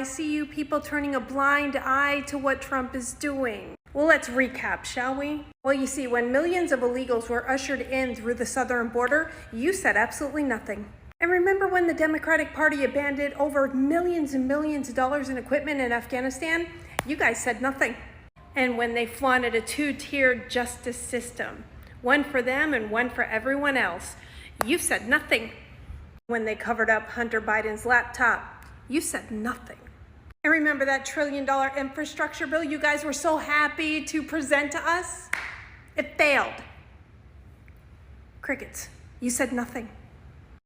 I see you people turning a blind eye to what Trump is doing. Well, let's recap, shall we? Well, you see, when millions of illegals were ushered in through the southern border, you said absolutely nothing. And remember when the Democratic Party abandoned over millions and millions of dollars in equipment in Afghanistan? You guys said nothing. And when they flaunted a two-tiered justice system, one for them and one for everyone else, you said nothing. When they covered up Hunter Biden's laptop, you said nothing. And remember that $1 trillion infrastructure bill you guys were so happy to present to us? It failed. Crickets. You said nothing.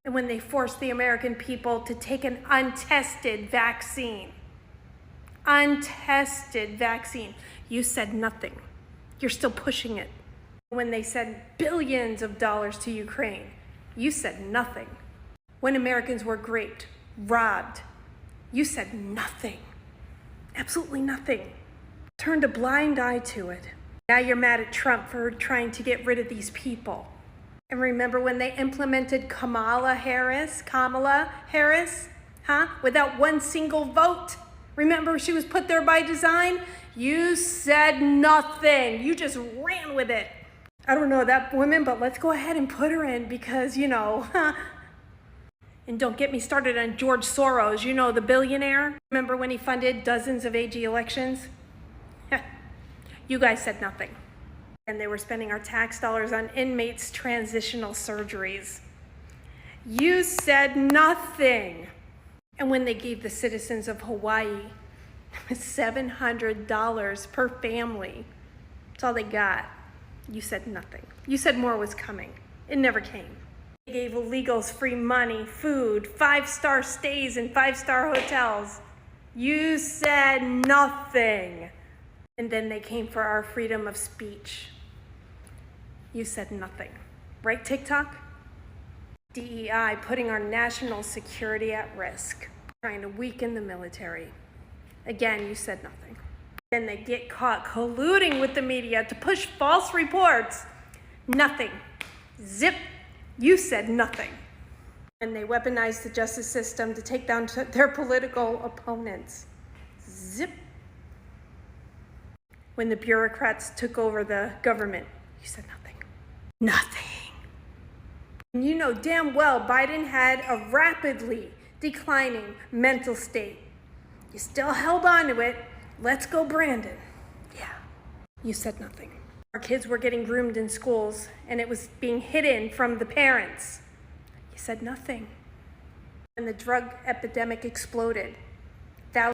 And when they forced the American people to take an untested vaccine, you said nothing. You're still pushing it. When they sent billions of dollars to Ukraine, you said nothing. When Americans were raped, robbed, you said nothing. Absolutely nothing. Turned a blind eye to it. Now you're mad at Trump for trying to get rid of these people. And remember when they implemented Kamala Harris, without one single vote? Remember she was put there by design? You said nothing. You just ran with it. I don't know that woman, but let's go ahead and put her in because, And don't get me started on George Soros, the billionaire. Remember when he funded dozens of AG elections? You guys said nothing. And they were spending our tax dollars on inmates' transitional surgeries. You said nothing. And when they gave the citizens of Hawaii $700 per family, that's all they got. You said nothing. You said more was coming. It never came. They gave illegals free money, food, 5-star stays in 5-star hotels. You said nothing. And then they came for our freedom of speech. You said nothing. Right, TikTok? DEI putting our national security at risk, trying to weaken the military. Again, you said nothing. Then they get caught colluding with the media to push false reports. Nothing. Zip. You said nothing. And they weaponized the justice system to take down their political opponents. Zip. When the bureaucrats took over the government, you said nothing. Nothing. And you know damn well Biden had a rapidly declining mental state. You still held on to it. Let's go, Brandon. Yeah. You said nothing. Our kids were getting groomed in schools, and it was being hidden from the parents. You said nothing. When the drug epidemic exploded,